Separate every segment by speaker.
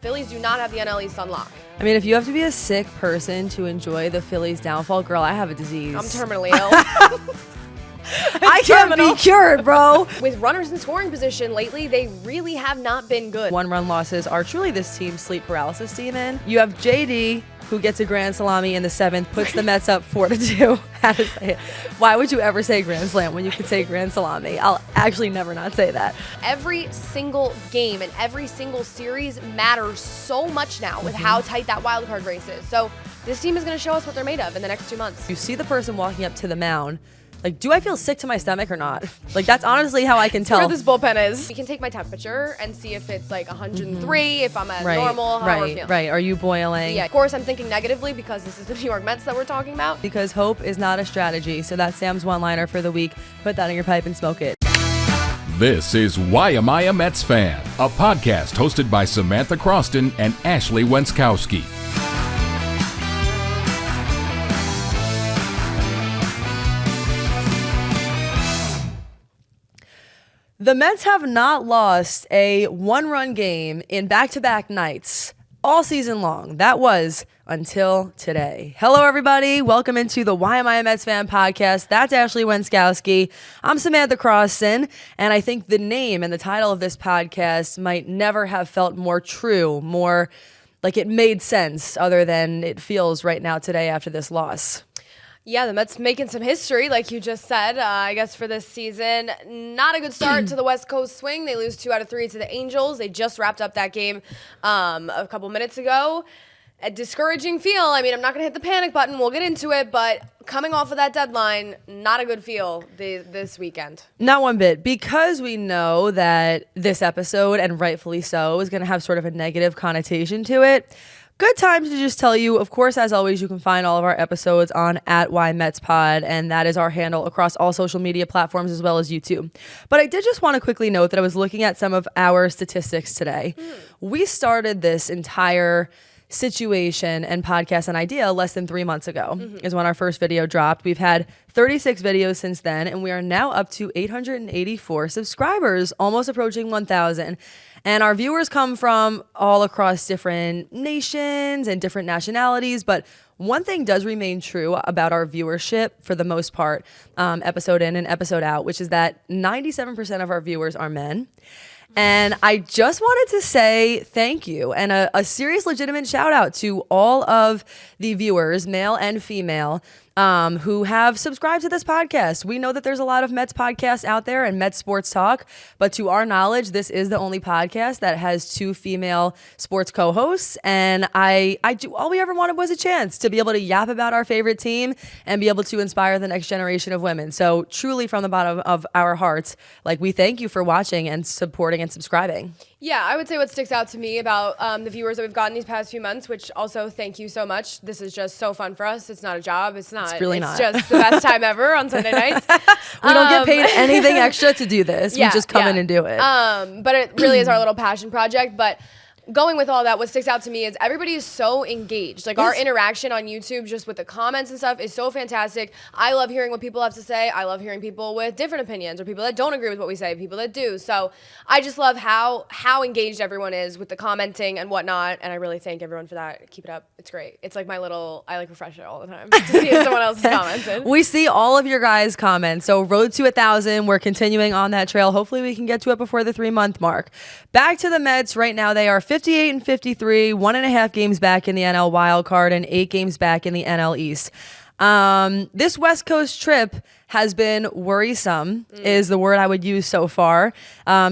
Speaker 1: Phillies do not have the NL East on lock.
Speaker 2: I mean, if you have to be a sick person to enjoy the Phillies' downfall, girl, I have a disease.
Speaker 1: I'm terminally ill.
Speaker 2: I can't be cured, bro.
Speaker 1: With runners in scoring position lately, they really have not been good.
Speaker 2: One-run losses are truly this team's sleep paralysis demon. You have JD, who gets a grand salami in the 7th, puts the Mets up 4-2. How to say it? Why would you ever say grand slam when you could say grand salami? I'll actually never not say that.
Speaker 1: Every single game and every single series matters so much now with how tight that wild card race is. So this team is going to show us what they're made of in the next 2 months.
Speaker 2: You see the person walking up to the mound. Like, do I feel sick to my stomach or not? Like, that's honestly how I can tell.
Speaker 1: Where this bullpen is. You can take my temperature and see if it's like 103, if I'm at normal, how we're feeling.
Speaker 2: Right. Are you boiling?
Speaker 1: Yeah, of course I'm thinking negatively because this is the New York Mets that we're talking about.
Speaker 2: Because hope is not a strategy. So that's Sam's one-liner for the week. Put that in your pipe and smoke it.
Speaker 3: This is Why Am I a Mets Fan? A podcast hosted by Samantha Croston and Ashley Wenskoski.
Speaker 2: The Mets have not lost a one-run game in back-to-back nights all season long. That was until today. Hello, everybody. Welcome into the Why Am I a Mets Fan podcast. That's Ashley Wenskoski. I'm Samantha Croston, and I think the name and the title of this podcast might never have felt more true, more like it made sense other than it feels right now today after this loss.
Speaker 1: Yeah, the Mets making some history, like you just said, I guess, for this season. Not a good start to the West Coast swing. They lose 2 out of 3 to the Angels. They just wrapped up that game a couple minutes ago. A discouraging feel. I mean, I'm not going to hit the panic button. We'll get into it, but coming off of that deadline, not a good feel this weekend.
Speaker 2: Not one bit. Because we know that this episode, and rightfully so, is going to have sort of a negative connotation to it. Good time to just tell you, of course, as always, you can find all of our episodes on @WhyMetsPod, and that is our handle across all social media platforms as well as YouTube. But I did just want to quickly note that I was looking at some of our statistics today. We started this entire situation and podcast and idea less than 3 months ago is when our first video dropped. We've had 36 videos since then, and we are now up to 884 subscribers, almost approaching 1,000. And our viewers come from all across different nations and different nationalities, but one thing does remain true about our viewership for the most part, episode in and episode out, which is that 97% of our viewers are men. And I just wanted to say thank you and a serious, legitimate shout out to all of the viewers, male and female, who have subscribed to this podcast. We know that there's a lot of Mets podcasts out there and Mets sports talk, but to our knowledge, this is the only podcast that has 2 female sports co-hosts. And all we ever wanted was a chance to be able to yap about our favorite team and be able to inspire the next generation of women. So truly from the bottom of our hearts, like, we thank you for watching and supporting and subscribing.
Speaker 1: Yeah, I would say what sticks out to me about the viewers that we've gotten these past few months, which also thank you so much. This is just so fun for us. It's not a job. It's really not. It's just the best time ever on Sunday nights.
Speaker 2: We don't get paid anything extra to do this. We just come in and do it.
Speaker 1: But it really is our little passion project. But going with all that, what sticks out to me is everybody is so engaged. Like, our interaction on YouTube, just with the comments and stuff, is so fantastic. I love hearing what people have to say. I love hearing people with different opinions or people that don't agree with what we say, people that do. So I just love how engaged everyone is with the commenting and whatnot. And I really thank everyone for that. Keep it up. It's great. It's like I like refresh it all the time to see if someone else has commented.
Speaker 2: We see all of your guys' comments. So road to 1,000. We're continuing on that trail. Hopefully we can get to it before the 3-month mark. Back to the Mets. Right now they are 58 and 53, 1.5 games back in the NL wild card and 8 games back in the NL East. This West Coast trip has been worrisome, is the word I would use so far.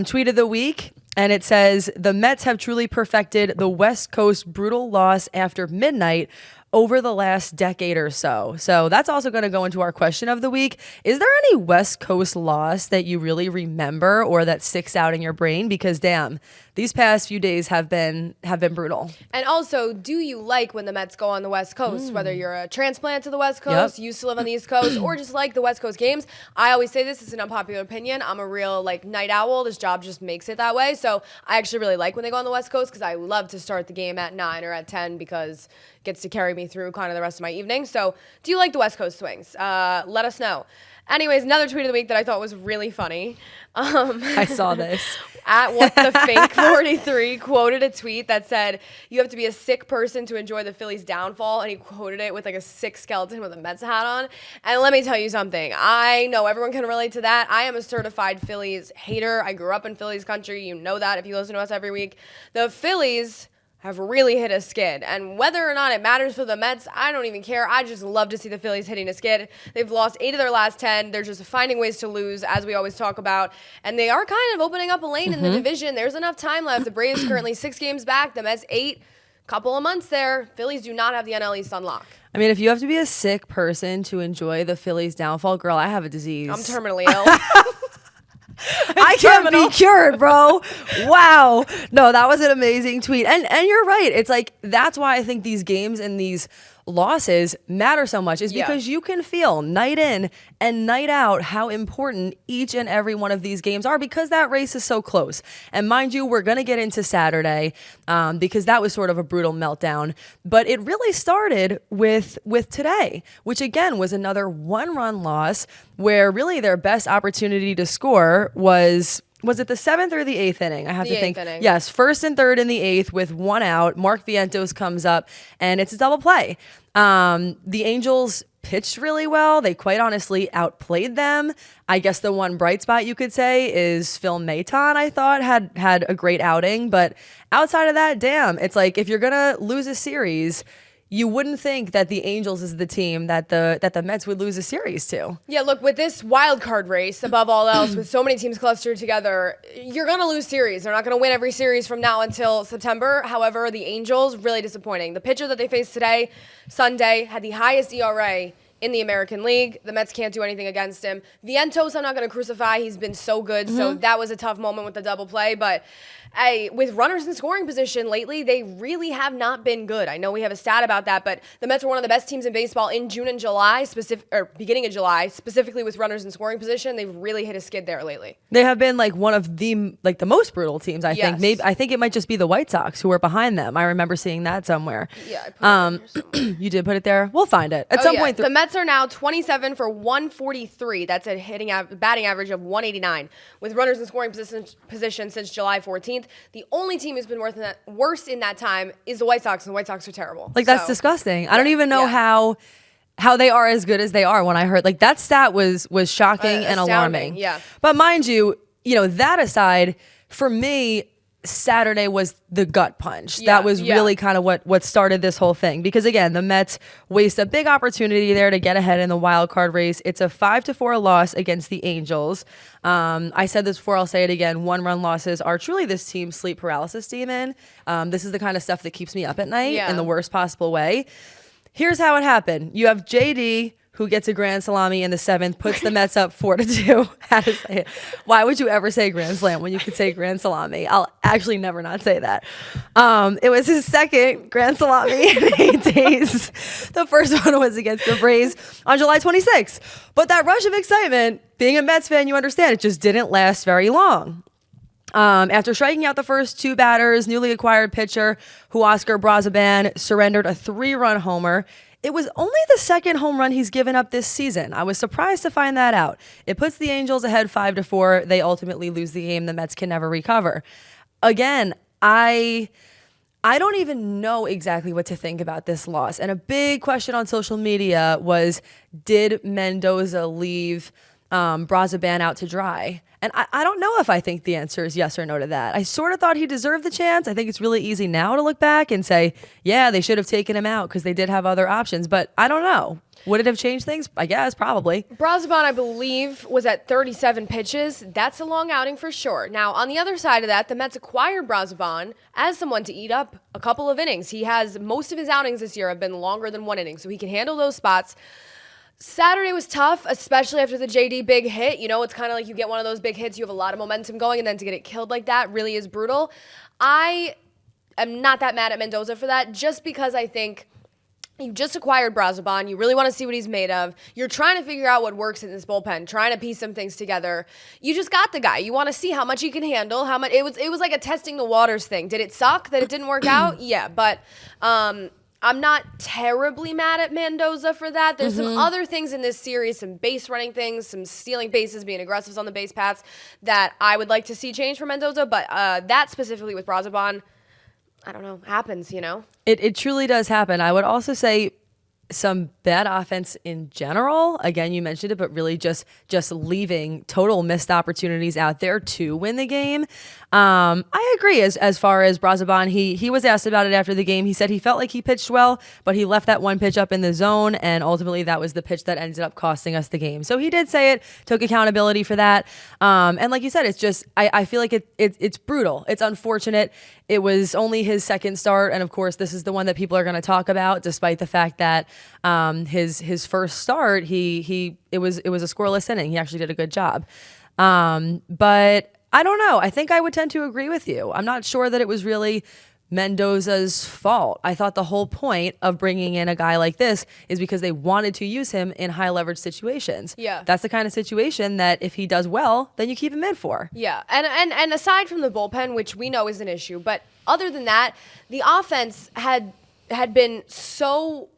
Speaker 2: Tweet of the week, and it says, the Mets have truly perfected the West Coast brutal loss after midnight over the last decade or so. So that's also going to go into our question of the week. Is there any West Coast loss that you really remember or that sticks out in your brain? Because damn, these past few days have been brutal.
Speaker 1: And also, do you like when the Mets go on the West Coast? Whether you're a transplant to the West Coast, used to live on the East Coast, or just like the West Coast games. I always say this is an unpopular opinion. I'm a real night owl. This job just makes it that way. So I actually really like when they go on the West Coast because I love to start the game at 9 or at 10 because it gets to carry me me through kind of the rest of my evening. So do you like the West Coast swings? Let us know. Anyways, another tweet of the week that I thought was really funny.
Speaker 2: I saw this.
Speaker 1: At What the Fake 43 quoted a tweet that said, "You have to be a sick person to enjoy the Phillies' downfall," and he quoted it with like a sick skeleton with a Mets hat on. And let me tell you something. I know everyone can relate to that. I am a certified Phillies hater. I grew up in Phillies country. You know that if you listen to us every week. The Phillies have really hit a skid. And whether or not it matters for the Mets, I don't even care. I just love to see the Phillies hitting a skid. They've lost 8 of their last 10. They're just finding ways to lose, as we always talk about. And they are kind of opening up a lane in the division. There's enough time left. The Braves currently 6 games back. The Mets 8. Couple of months there. Phillies do not have the NL East on lock.
Speaker 2: I mean, if you have to be a sick person to enjoy the Phillies' downfall, girl, I have a disease.
Speaker 1: I'm terminally ill.
Speaker 2: I can't be cured, bro. Wow. No, that was an amazing tweet. And you're right. It's like, that's why I think these games and these losses matter so much, is because you can feel night in and night out how important each and every one of these games are, because that race is so close. And mind you, we're going to get into Saturday because that was sort of a brutal meltdown. But it really started with today, which again was another 1-run loss where really their best opportunity to score was it the 7th or the 8th inning? I have to think.
Speaker 1: Inning.
Speaker 2: Yes, 1st and 3rd in the 8th with 1 out. Mark Vientos comes up, and it's a double play. The Angels pitched really well. They quite honestly outplayed them. I guess the one bright spot you could say is Phil Maton, I thought, had a great outing. But outside of that, damn, it's like if you're going to lose a series, you wouldn't think that the Angels is the team that the Mets would lose a series to.
Speaker 1: Yeah, look, with this wild card race, above all else, with so many teams clustered together, you're going to lose series. They're not going to win every series from now until September. However, the Angels, really disappointing. The pitcher that they faced today, Sunday, had the highest ERA in the American League. The Mets can't do anything against him. Vientos, I'm not going to crucify. He's been so good, so that was a tough moment with the double play, but with runners in scoring position lately, they really have not been good. I know we have a stat about that, but the Mets are one of the best teams in baseball in June and July, beginning of July, specifically with runners in scoring position. They've really hit a skid there lately.
Speaker 2: They have been like one of the most brutal teams, I think. Maybe I think it might just be the White Sox who are behind them. I remember seeing that somewhere.
Speaker 1: Yeah, I put it there
Speaker 2: you did put it there? We'll find it. At some point.
Speaker 1: The Mets are now 27 for 143. That's a batting average of 189 with runners in scoring position since July 14th. The only team who's been worse in that time is the White Sox, and the White Sox are terrible.
Speaker 2: Like, that's disgusting. I don't even know how they are as good as they are. When I heard, like, that stat was shocking and alarming.
Speaker 1: Yeah.
Speaker 2: But mind you, that aside, for me, Saturday was the gut punch. That was really kind of what started this whole thing. Because again, the Mets waste a big opportunity there to get ahead in the wild card race. It's a 5-4 loss against the Angels. I said this before, I'll say it again. 1-run losses are truly this team's sleep paralysis demon. This is the kind of stuff that keeps me up at night in the worst possible way. Here's how it happened. You have JD, who gets a grand salami in the 7th, puts the Mets up 4-2. How to say it? Why would you ever say grand slam when you could say grand salami? I'll actually never not say that. It was his second grand salami in 8 days. The first one was against the Braves on July 26th. But that rush of excitement, being a Mets fan, you understand, it just didn't last very long. After striking out the first 2 batters, newly acquired pitcher Oscar Brozoban surrendered a 3-run homer. It was only the second home run he's given up this season. I was surprised to find that out. It puts the Angels ahead 5-4. They ultimately lose the game. The Mets can never recover. Again, I don't even know exactly what to think about this loss. And a big question on social media was, did Mendoza leave Brozoban out to dry? And I don't know if I think the answer is yes or no to that. I sort of thought he deserved the chance. I think it's really easy now to look back and say, yeah, they should have taken him out because they did have other options. But I don't know. Would it have changed things? I guess, probably.
Speaker 1: Brozoban, I believe, was at 37 pitches. That's a long outing for sure. Now, on the other side of that, the Mets acquired Brozoban as someone to eat up a couple of innings. Most of his outings this year have been longer than 1 inning, so he can handle those spots. Saturday was tough, especially after the JD big hit. It's kind of like you get one of those big hits, you have a lot of momentum going, and then to get it killed like that really is brutal. I am not that mad at Mendoza for that, just because I think you just acquired Brozoban. You really want to see what he's made of. You're trying to figure out what works in this bullpen, trying to piece some things together. You just got the guy. You want to see how much he can handle, how much it was like a testing the waters thing. Did it suck that it didn't work out? Yeah, but I'm not terribly mad at Mendoza for that. There's some other things in this series, some base running things, some stealing bases, being aggressive on the base paths that I would like to see change for Mendoza. But that specifically with Brozoban, I don't know, happens, you know?
Speaker 2: It truly does happen. I would also say some bad offense in general. Again, you mentioned it, but really just leaving total missed opportunities out there to win the game. I agree. As far as Brozoban, he was asked about it after the game. He said he felt like he pitched well, but he left that one pitch up in the zone, and ultimately that was the pitch that ended up costing us the game. So he did say it, took accountability for that. And like you said, it's just I feel like it's brutal. It's unfortunate. It was only his second start, and of course, this is the one that people are going to talk about, despite the fact that his first start it was a scoreless inning. He actually did a good job, but I don't know. I think I would tend to agree with you. I'm not sure that it was really Mendoza's fault. I thought the whole point of bringing in a guy like this is because they wanted to use him in high leverage situations.
Speaker 1: Yeah.
Speaker 2: That's the kind of situation that if he does well, then you keep him in for.
Speaker 1: Yeah. And aside from the bullpen, which we know is an issue, but other than that, the offense had been so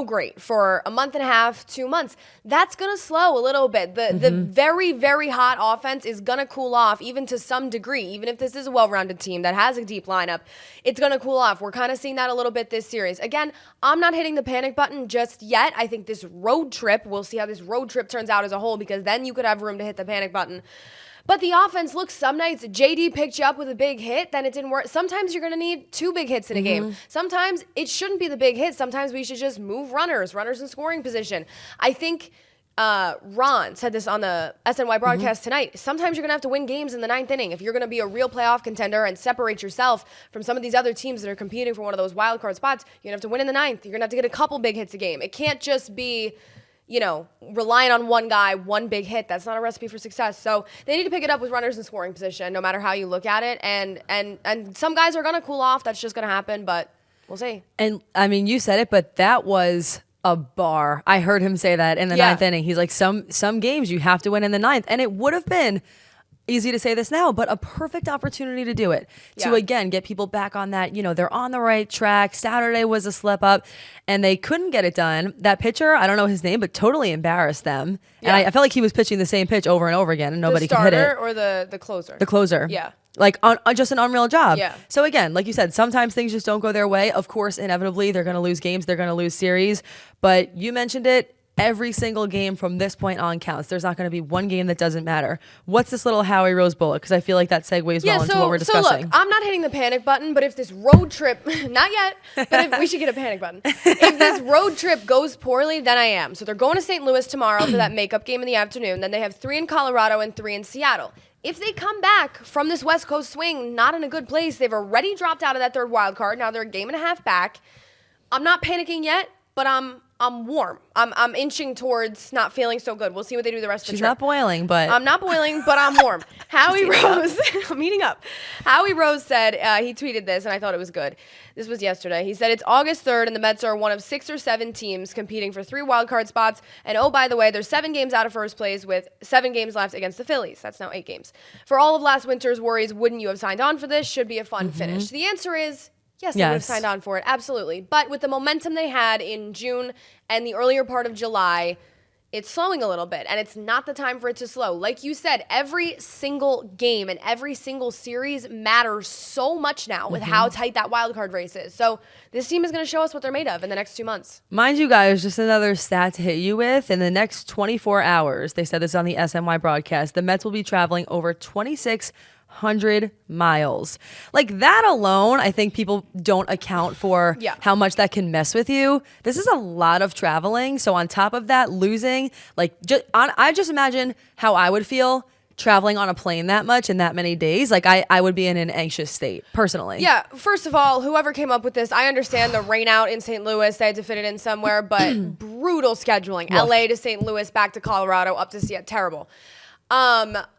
Speaker 1: great for a month and a half, 2 months. That's going to slow a little bit. The very, very hot offense is going to cool off, even to some degree. Even if this is a well-rounded team that has a deep lineup, it's going to cool off. We're kind of seeing that a little bit this series. Again, I'm not hitting the panic button just yet. I think this road trip, we'll see how this road trip turns out as a whole, because then you could have room to hit the panic button. But the offense, look, some nights JD picked you up with a big hit, then it didn't work. Sometimes you're going to need 2 big hits in a game. Sometimes it shouldn't be the big hit. Sometimes we should just move runners in scoring position. I think Ron said this on the SNY broadcast tonight. Sometimes you're going to have to win games in the 9th inning if you're going to be a real playoff contender and separate yourself from some of these other teams that are competing for one of those wild card spots. You're going to have to win in the 9th. You're going to have to get a couple big hits a game. It can't just be, you know, relying on one guy, one big hit. That's not a recipe for success. So they need to pick it up with runners in scoring position, no matter how you look at it. And some guys are going to cool off. That's just going to happen, but we'll see.
Speaker 2: And I mean, you said it, but that was a bar. I heard him say that in the 9th inning. He's like, some games you have to win in the 9th. And it would have been easy to say this now, but a perfect opportunity to do it. To, again, get people back on that, you know, they're on the right track. Saturday was a slip up, and they couldn't get it done. That pitcher, I don't know his name, but totally embarrassed them. And I felt like he was pitching the same pitch over and over again, and nobody could hit it.
Speaker 1: The starter or the closer?
Speaker 2: The closer.
Speaker 1: Yeah.
Speaker 2: Like, on just an unreal job.
Speaker 1: Yeah.
Speaker 2: So, again, like you said, sometimes things just don't go their way. Of course, inevitably, they're going to lose games. They're going to lose series. But you mentioned it. Every single game from this point on counts. There's not going to be one game that doesn't matter. What's this little Howie Rose bullet? Because I feel like that segues well into what we're discussing.
Speaker 1: So look, I'm not hitting the panic button, but if this road trip, not yet, but if, we should get a panic button. If this road trip goes poorly, then I am. So they're going to St. Louis tomorrow for that makeup game in the afternoon. Then they have 3 in Colorado and 3 in Seattle. If they come back from this West Coast swing not in a good place, they've already dropped out of that 3rd wild card. Now they're a game and a half back. I'm not panicking yet, but I'm warm. I'm inching towards not feeling so good. We'll see what they do the rest of the trip.
Speaker 2: She's not boiling, but...
Speaker 1: I'm not boiling, but I'm warm. Howie Rose... I'm heating up. Howie Rose said, he tweeted this, and I thought it was good. This was yesterday. He said, it's August 3rd, and the Mets are one of 6 or 7 teams competing for 3 wildcard spots. And oh, by the way, there's 7 games out of first place with 7 games left against the Phillies. That's now 8 games. For all of last winter's worries, wouldn't you have signed on for this? Should be a fun finish. The answer is... Yes, they would have signed on for it, absolutely. But with the momentum they had in June and the earlier part of July, it's slowing a little bit, and it's not the time for it to slow. Like you said, every single game and every single series matters so much now with how tight that wild card race is. So this team is going to show us what they're made of in the next 2 months.
Speaker 2: Mind you guys, just another stat to hit you with. In the next 24 hours, they said this on the SNY broadcast, the Mets will be traveling over 2,600 miles. Like that alone, I think people don't account for how much that can mess with you. This is a lot of traveling. So on top of that, losing, like I just imagine how I would feel traveling on a plane that much in that many days. Like I would be in an anxious state personally.
Speaker 1: Yeah. First of all, whoever came up with this, I understand the rain out in St. Louis. They had to fit it in somewhere, but brutal scheduling. LA to St. Louis, back to Colorado, up to Seattle. Terrible.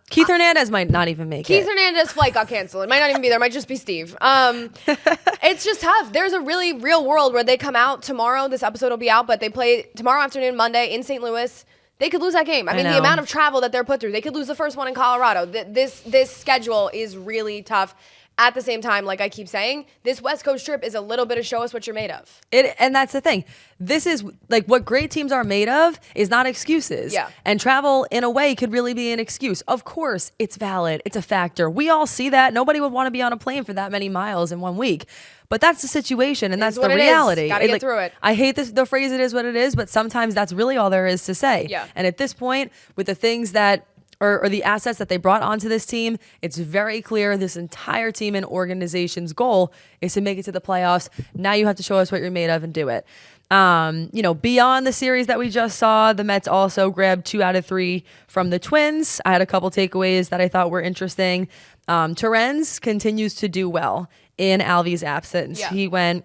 Speaker 2: Keith Hernandez might not even make it.
Speaker 1: Keith Hernandez's flight got canceled. It might not even be there. It might just be Steve. It's just tough. There's a really real world where they come out tomorrow. This episode will be out, but they play tomorrow afternoon, Monday in St. Louis. They could lose that game. I mean, the amount of travel that they're put through. They could lose the first one in Colorado. This schedule is really tough. At the same time, like I keep saying, this West Coast trip is a little bit of show us what you're made of.
Speaker 2: And that's the thing. This is like what great teams are made of is not excuses.
Speaker 1: Yeah.
Speaker 2: And travel in a way could really be an excuse. Of course, it's valid. It's a factor. We all see that. Nobody would want to be on a plane for that many miles in 1 week. But that's the situation and that's the reality.
Speaker 1: Got to get through it.
Speaker 2: I hate the phrase "it is what it is," but sometimes that's really all there is to say.
Speaker 1: Yeah.
Speaker 2: And at this point, with the things that or the assets that they brought onto this team, it's very clear this entire team and organization's goal is to make it to the playoffs. Now you have to show us what you're made of and do it. Beyond the series that we just saw, the Mets also grabbed 2 out of 3 from the Twins. I had a couple takeaways that I thought were interesting. Terrence continues to do well in Alvy's absence.
Speaker 1: Yeah.
Speaker 2: He went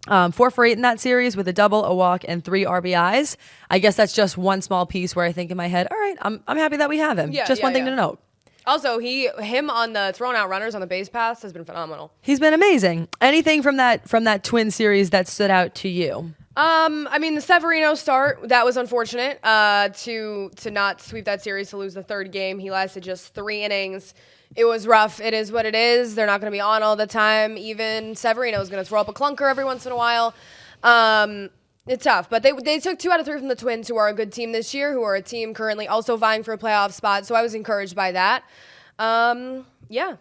Speaker 2: 4 for 8 in that series with a double, a walk, and 3 RBIs. I guess that's just one small piece where I think in my head, all right, I'm happy that we have him. Just one thing to note.
Speaker 1: Also, him on the thrown out runners on the base paths has been phenomenal.
Speaker 2: He's been amazing. Anything from that Twin series that stood out to you?
Speaker 1: The Severino start, that was unfortunate. To not sweep that series, to lose the 3rd game. He lasted just 3 innings. It was rough. It is what it is. They're not going to be on all the time. Even Severino's going to throw up a clunker every once in a while. It's tough. But they took 2 out of 3 from the Twins, who are a good team this year, who are a team currently also vying for a playoff spot. So I was encouraged by that. Yeah.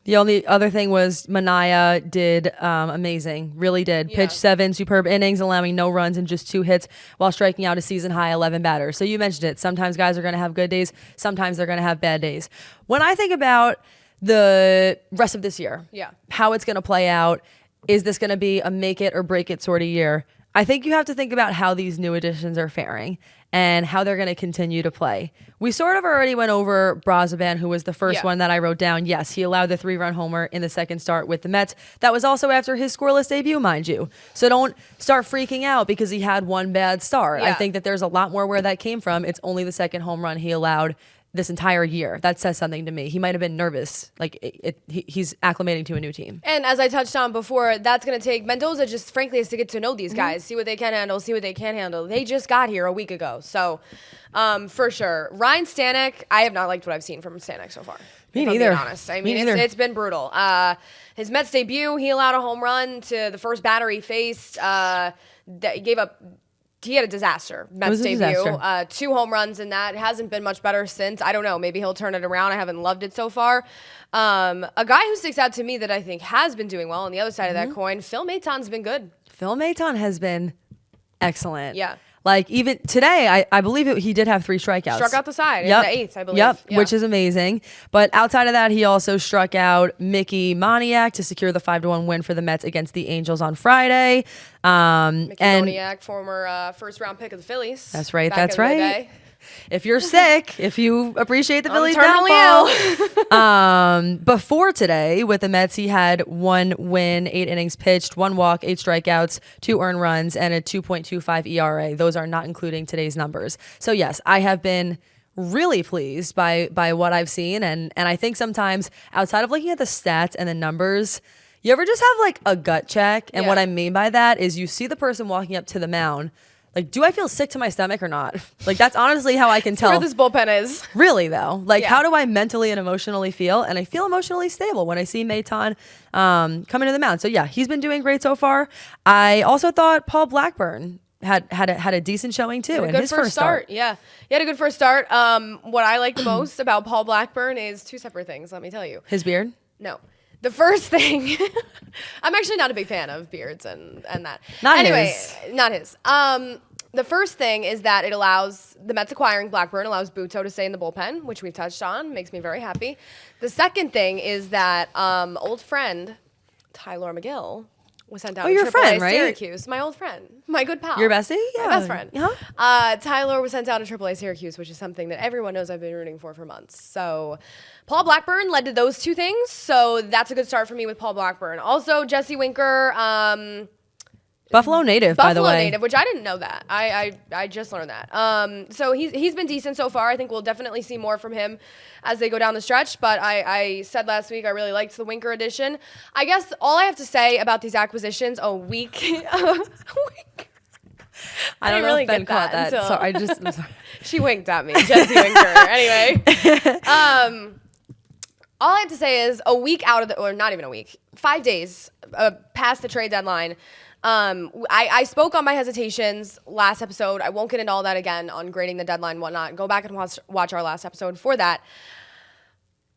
Speaker 2: The only other thing was Manaea did amazing. Really did.
Speaker 1: Yeah.
Speaker 2: Pitched 7 superb innings, allowing no runs and just 2 hits while striking out a season-high 11 batters. So you mentioned it. Sometimes guys are going to have good days. Sometimes they're going to have bad days. When I think about the rest of this year, how it's going to play out, is this going to be a make-it-or-break-it sort of year? I think you have to think about how these new additions are faring and how they're going to continue to play. We sort of already went over Brozoban, who was the first one that I wrote down. Yes, he allowed the 3-run homer in the second start with the Mets. That was also after his scoreless debut, mind you. So don't start freaking out because he had one bad start. I think that there's a lot more where that came from. It's only the second home run he allowed this entire year. That says something to me. He might have been nervous. He's acclimating to a new team.
Speaker 1: And as I touched on before, that's going to take Mendoza just frankly has to get to know these guys, see what they can handle, see what they can't handle. They just got here a week ago. So for sure. Ryan Stanek, I have not liked what I've seen from Stanek so far.
Speaker 2: Me neither.
Speaker 1: Being honest. I mean, it's been brutal. His Mets debut, he allowed a home run to the first batter he faced. He gave up. He had a disaster. Mets debut. 2 home runs in that. It hasn't been much better since. I don't know. Maybe he'll turn it around. I haven't loved it so far. A guy who sticks out to me that I think has been doing well on the other side of that coin, Phil Maton's been good.
Speaker 2: Phil Maton has been excellent.
Speaker 1: Yeah.
Speaker 2: Like even today, I believe he did have 3 strikeouts.
Speaker 1: Struck out the side in the 8th, I believe.
Speaker 2: Yep, which is amazing. But outside of that, he also struck out Mickey Moniak to secure the 5-1 win for the Mets against the Angels on Friday.
Speaker 1: Mickey Moniak, former first-round pick of the Phillies.
Speaker 2: That's right.
Speaker 1: That's right.
Speaker 2: If you're sick, if you appreciate the Phillies
Speaker 1: terminally
Speaker 2: downfall. Before today, with the Mets, he had 1 win, 8 innings pitched, 1 walk, 8 strikeouts, 2 earned runs, and a 2.25 ERA. Those are not including today's numbers. So yes, I have been really pleased by what I've seen. And I think sometimes outside of looking at the stats and the numbers, you ever just have like a gut check? And what I mean by that is you see the person walking up to the mound. Like, do I feel sick to my stomach or not? Like, that's honestly how I can tell.
Speaker 1: Where this bullpen is.
Speaker 2: Really, though. Like, how do I mentally and emotionally feel? And I feel emotionally stable when I see Maton coming to the mound. So, yeah, he's been doing great so far. I also thought Paul Blackburn had a decent showing, too, in his first start.
Speaker 1: Yeah. He had a good first start. What I like the most about Paul Blackburn is 2 separate things, let me tell you.
Speaker 2: His beard?
Speaker 1: No. The first thing, I'm actually not a big fan of beards and that.
Speaker 2: Not his.
Speaker 1: The first thing is that it allows the Mets acquiring Blackburn, allows Buto to stay in the bullpen, which we've touched on, makes me very happy. The second thing is that old friend Tyler McGill was sent out to Triple-A Syracuse. My old friend, my good pal.
Speaker 2: Your bestie? Yeah.
Speaker 1: My best friend. Uh-huh. Tyler was sent out to Triple-A Syracuse, which is something that everyone knows I've been rooting for months. So Paul Blackburn led to those 2 things. So that's a good start for me with Paul Blackburn. Also, Jesse Winker.
Speaker 2: Buffalo native, by the way.
Speaker 1: Buffalo native, which I didn't know that. I just learned that. So he's been decent so far. I think we'll definitely see more from him as they go down the stretch. But I said last week I really liked the Winker edition. I guess all I have to say about these acquisitions a week.
Speaker 2: I don't know
Speaker 1: really
Speaker 2: if Ben caught that. So I'm sorry.
Speaker 1: She winked at me, Jesse Winker. Anyway. All I have to say is a week out of or not even a week, 5 days past the trade deadline. I spoke on my hesitations last episode. I won't get into all that again on grading the deadline and whatnot. Go back and watch our last episode for that.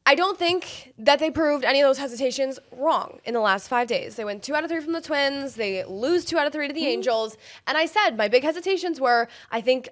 Speaker 1: I don't think that they proved any of those hesitations wrong in the last 5 days. They win 2 out of 3 from the Twins. They lose 2 out of 3 to the Angels. And I said my big hesitations were, I think,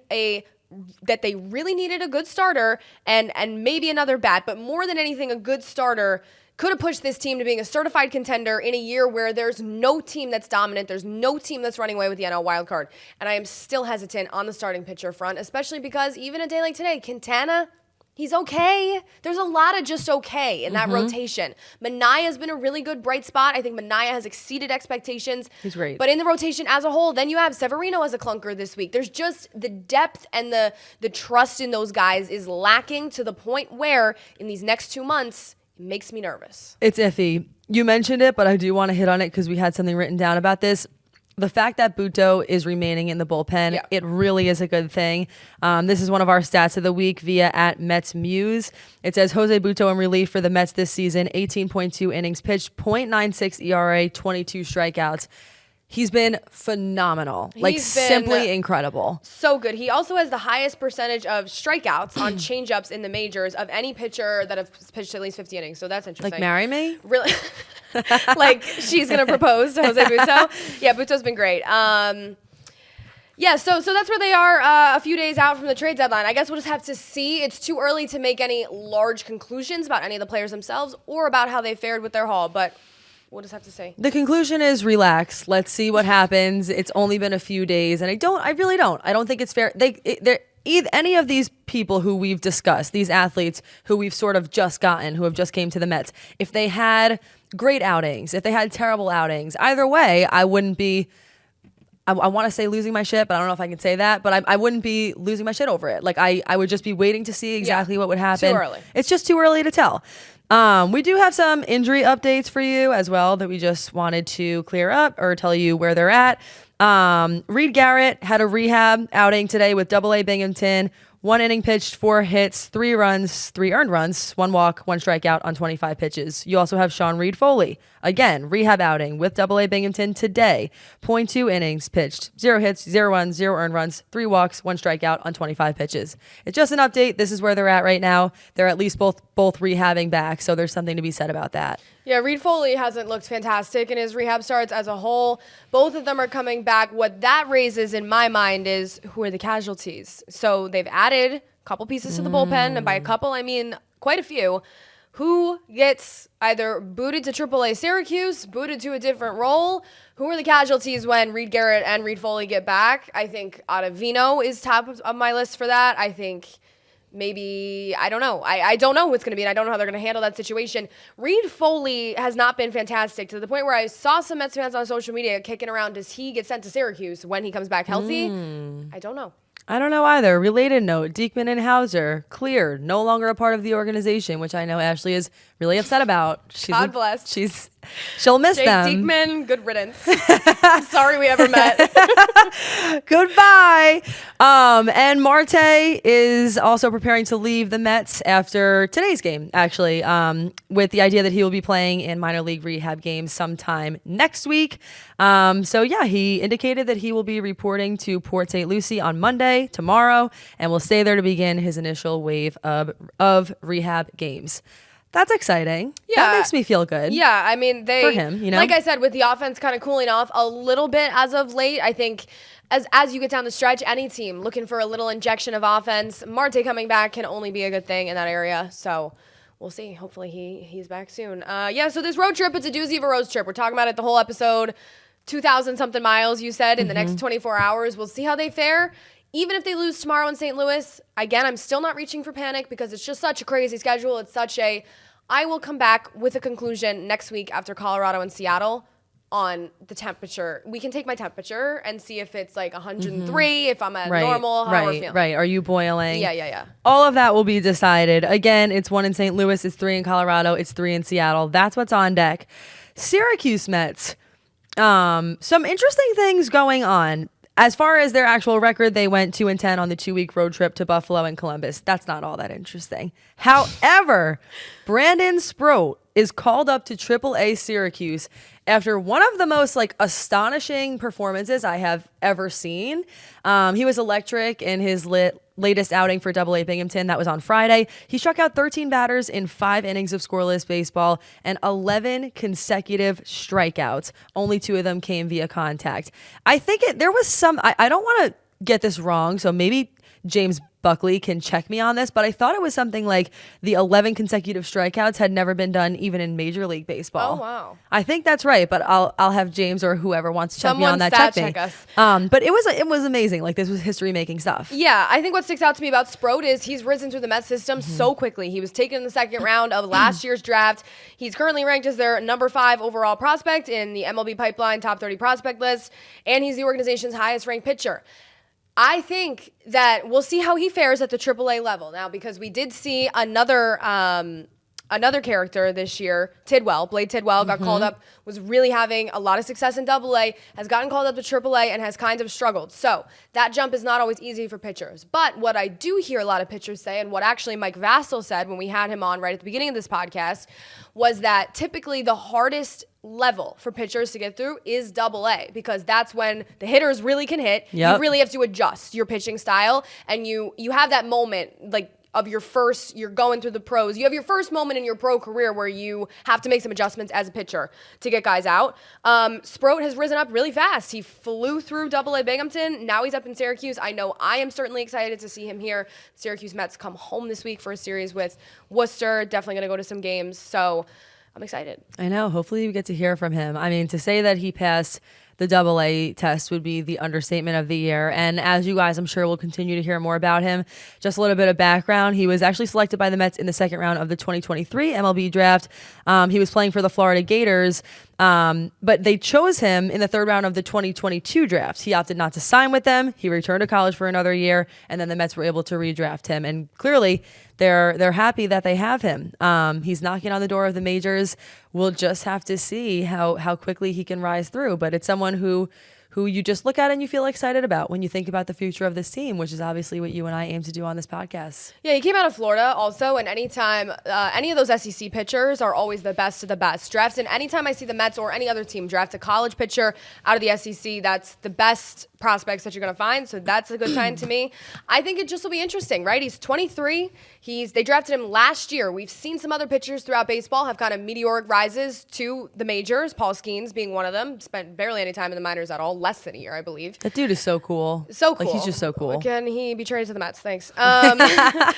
Speaker 1: that they really needed a good starter and maybe another bat, but more than anything, a good starter could have pushed this team to being a certified contender in a year where there's no team that's dominant. There's no team that's running away with the NL wildcard. And I am still hesitant on the starting pitcher front, especially because even a day like today, Quintana, he's okay. There's a lot of just okay in that rotation. Manaya's been a really good bright spot. I think Manaya has exceeded expectations.
Speaker 2: He's great.
Speaker 1: But in the rotation as a whole, then you have Severino as a clunker this week. There's just the depth and the trust in those guys is lacking to the point where in these next 2 months, it makes me nervous.
Speaker 2: It's iffy. You mentioned it, but I do want to hit on it because we had something written down about this. The fact that Butto is remaining in the bullpen, it really is a good thing. This is one of our stats of the week via @MetsMuse. It says Jose Butto in relief for the Mets this season, 18.2 innings pitched, .96 ERA, 22 strikeouts. He's been phenomenal, simply incredible.
Speaker 1: So good. He also has the highest percentage of strikeouts on changeups in the majors of any pitcher that have pitched at least 50 innings. So that's interesting.
Speaker 2: Like, marry me?
Speaker 1: Really? Like, she's going to propose to Jose Butto? Yeah, Butto's been great. Yeah, so that's where they are a few days out from the trade deadline. I guess we'll just have to see. It's too early to make any large conclusions about any of the players themselves or about how they fared with their haul, but we'll just have to see.
Speaker 2: The conclusion is relax. Let's see what happens. It's only been a few days, and I really don't. I don't think it's fair. Any of these people who we've discussed, these athletes who we've sort of just gotten, who have just came to the Mets, if they had great outings, if they had terrible outings, either way, I wouldn't be, I want to say losing my shit, but I don't know if I can say that, but I wouldn't be losing my shit over it. Like, I would just be waiting to see exactly what would happen.
Speaker 1: Too early.
Speaker 2: It's just too early to tell. We do have some injury updates for you as well that we just wanted to clear up or tell you where they're at. Reid Garrett had a rehab outing today with Double-A Binghamton. 1 inning pitched, 4 hits, 3 runs, 3 earned runs, 1 walk, 1 strikeout on 25 pitches. You also have Reid-Foley. Again, rehab outing with Double-A Binghamton today. 0.2 innings pitched, 0 hits, 0 runs, 0 earned runs, 3 walks, 1 strikeout on 25 pitches. It's just an update. This is where they're at right now. They're at least both rehabbing back, so there's something to be said about that.
Speaker 1: Yeah, Reid-Foley hasn't looked fantastic in his rehab starts as a whole. Both of them are coming back. What that raises in my mind is who are the casualties? So they've added a couple pieces to the bullpen, and by a couple, I mean quite a few. Who gets either booted to Triple-A Syracuse, booted to a different role? Who are the casualties when Reid Garrett and Reid-Foley get back? I think Ottavino is top of my list for that. I think maybe, I don't know. I don't know who it's going to be, and I don't know how they're going to handle that situation. Reid-Foley has not been fantastic to the point where I saw some Mets fans on social media kicking around, does he get sent to Syracuse when he comes back healthy? I don't know.
Speaker 2: I don't know either. Related note, Diekman and Hauser cleared, no longer a part of the organization, which I know Ashley is really upset about.
Speaker 1: God bless.
Speaker 2: She'll miss
Speaker 1: Jake
Speaker 2: them.
Speaker 1: Diekman, good riddance. Sorry we ever met.
Speaker 2: Goodbye. And MARTE is also preparing to leave the Mets after today's game, actually, with the idea that he will be playing in minor league rehab games sometime next week. So yeah, he indicated that he will be reporting to Port St. Lucie on Monday, tomorrow, and will stay there to begin his initial wave of rehab games. That's exciting.
Speaker 1: Yeah.
Speaker 2: That makes me feel good.
Speaker 1: Yeah, I mean,
Speaker 2: for him, you know?
Speaker 1: Like I said, with the offense kind of cooling off a little bit as of late, I think as you get down the stretch, any team looking for a little injection of offense, MARTE coming back can only be a good thing in that area. So we'll see. Hopefully he's back soon. Yeah, so this road trip, it's a doozy of a road trip. We're talking about it the whole episode. 2,000 something miles, you said, in the next 24 hours. We'll see how they fare. Even if they lose tomorrow in St. Louis, again, I'm still not reaching for panic because it's just such a crazy schedule. It's I will come back with a conclusion next week after Colorado and Seattle on the temperature. We can take my temperature and see if it's like 103, if I'm at normal, how we're feeling.
Speaker 2: Right. Are you boiling?
Speaker 1: Yeah.
Speaker 2: All of that will be decided. Again, it's 1 in St. Louis, it's 3 in Colorado, it's 3 in Seattle. That's what's on deck. Syracuse Mets. Some interesting things going on. As far as their actual record, they went 2-10 on the 2-week road trip to Buffalo and Columbus. That's not all that interesting. However, Brandon Sproat is called up to Triple-A Syracuse after one of the most astonishing performances I have ever seen. He was electric in his latest outing for Double-A Binghamton. That was on Friday. He struck out 13 batters in 5 innings of scoreless baseball and 11 consecutive strikeouts. Only 2 of them came via contact. I think there was some, I don't want to get this wrong, so maybe James Buckley can check me on this, but I thought it was something like the 11 consecutive strikeouts had never been done even in Major League Baseball.
Speaker 1: Oh, wow.
Speaker 2: I think that's right, but I'll have James or whoever wants to check me on that.
Speaker 1: Check us.
Speaker 2: But it was amazing. This was history-making stuff.
Speaker 1: Yeah, I think what sticks out to me about Sproat is he's risen through the Mets system so quickly. He was taken in the second round of last year's draft. He's currently ranked as their number 5 overall prospect in the MLB Pipeline top 30 prospect list, and he's the organization's highest-ranked pitcher. I think that we'll see how he fares at the AAA level now, because we did see another character this year, Blade Tidwell, got called up, was really having a lot of success in AA, has gotten called up to AAA, and has kind of struggled. So that jump is not always easy for pitchers. But what I do hear a lot of pitchers say, and what actually Mike Vassell said when we had him on right at the beginning of this podcast, was that typically the hardest level for pitchers to get through is AA, because that's when the hitters really can hit.
Speaker 2: Yep.
Speaker 1: You really have to adjust your pitching style, and you have that moment of you're going through the pros. You have your first moment in your pro career where you have to make some adjustments as a pitcher to get guys out. Sproat has risen up really fast. He flew through AA Binghamton. Now he's up in Syracuse. I know I am certainly excited to see him here. Syracuse Mets come home this week for a series with Worcester. Definitely going to go to some games. So I'm excited.
Speaker 2: I know. Hopefully we get to hear from him. I mean, to say that he passed the AA test would be the understatement of the year. And as you guys, I'm sure, will continue to hear more about him. Just a little bit of background. He was actually selected by the Mets in the second round of the 2023 MLB draft. He was playing for the Florida Gators, but they chose him in the third round of the 2022 draft. He opted not to sign with them. He returned to college for another year, and then the Mets were able to redraft him. And clearly, they're happy that they have him. He's knocking on the door of the majors. We'll just have to see how quickly he can rise through. But it's someone who you just look at and you feel excited about when you think about the future of this team, which is obviously what you and I aim to do on this podcast.
Speaker 1: Yeah, he came out of Florida also, and anytime any of those SEC pitchers are always the best of the best. And anytime I see the Mets or any other team draft a college pitcher out of the SEC, that's the best prospects that you're going to find, so that's a good sign to me. I think it just will be interesting, right? He's 23. They drafted him last year. We've seen some other pitchers throughout baseball have kind of meteoric rises to the majors, Paul Skeens being one of them. Spent barely any time in the minors at all, less than a year, I believe.
Speaker 2: That dude is so cool.
Speaker 1: So cool.
Speaker 2: He's just so cool.
Speaker 1: Can he be traded to the Mets? Thanks. I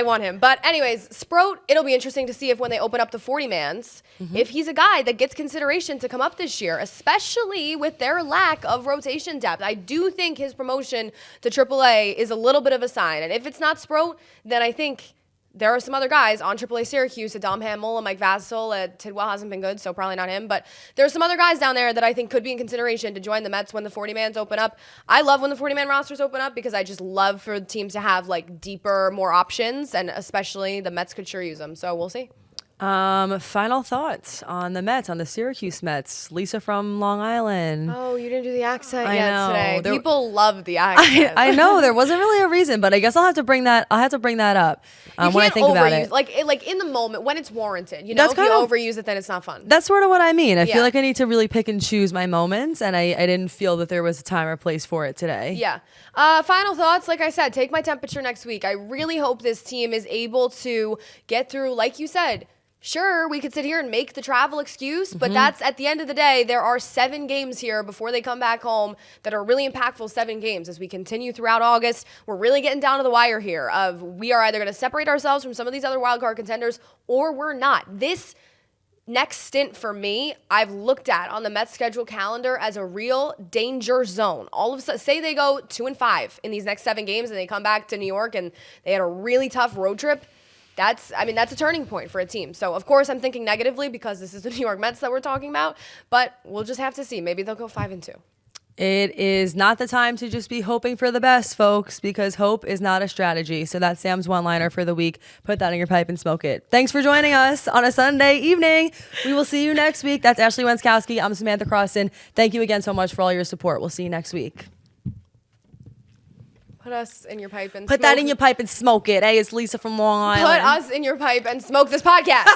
Speaker 1: want him. But anyways, Sproat, it'll be interesting to see if when they open up the 40-mans, if he's a guy that gets consideration to come up this year, especially with their lack of rotation depth. I do think his promotion to AAA is a little bit of a sign. And if it's not Sproat, then I think there are some other guys on AAA Syracuse, Adam Hamill, Mike Vassell. Tidwell hasn't been good, so probably not him. But there's some other guys down there that I think could be in consideration to join the Mets when the 40-mans open up. I love when the 40-man rosters open up because I just love for teams to have deeper, more options, and especially the Mets could sure use them. So we'll see.
Speaker 2: Final thoughts on the Mets, on the Syracuse Mets. Lisa from Long Island.
Speaker 1: Oh, you didn't do the accent
Speaker 2: I
Speaker 1: yet
Speaker 2: know.
Speaker 1: today. People love the accent.
Speaker 2: I know there wasn't really a reason, but I guess I'll have to bring that up when I think about it.
Speaker 1: Like in the moment when it's warranted. You know,
Speaker 2: That's
Speaker 1: if you overuse it, then it's not fun.
Speaker 2: That's sort of what I mean. I feel
Speaker 1: Yeah.
Speaker 2: like I need to really pick and choose my moments, and I didn't feel that there was a time or place for it today.
Speaker 1: Yeah. Final thoughts. Like I said, take my temperature next week. I really hope this team is able to get through, like you said. Sure, we could sit here and make the travel excuse, but that's at the end of the day, there are 7 games here before they come back home that are really impactful 7 games as we continue throughout August. We're really getting down to the wire here of we are either going to separate ourselves from some of these other wildcard contenders or we're not. This next stint for me, I've looked at on the Mets schedule calendar as a real danger zone. All of a sudden, say they go 2-5 in these next 7 games and they come back to New York and they had a really tough road trip. That's a turning point for a team. So, of course, I'm thinking negatively because this is the New York Mets that we're talking about, but we'll just have to see. Maybe they'll go 5-2.
Speaker 2: It is not the time to just be hoping for the best, folks, because hope is not a strategy. So that's Sam's one-liner for the week. Put that in your pipe and smoke it. Thanks for joining us on a Sunday evening. We will see you next week. That's Ashley Wenskoski. I'm Samantha Croston. Thank you again so much for all your support. We'll see you next week.
Speaker 1: Put us in your pipe and
Speaker 2: Put that in your pipe and smoke it. Hey, it's Lisa from Long Island.
Speaker 1: Put us in your pipe and smoke this podcast.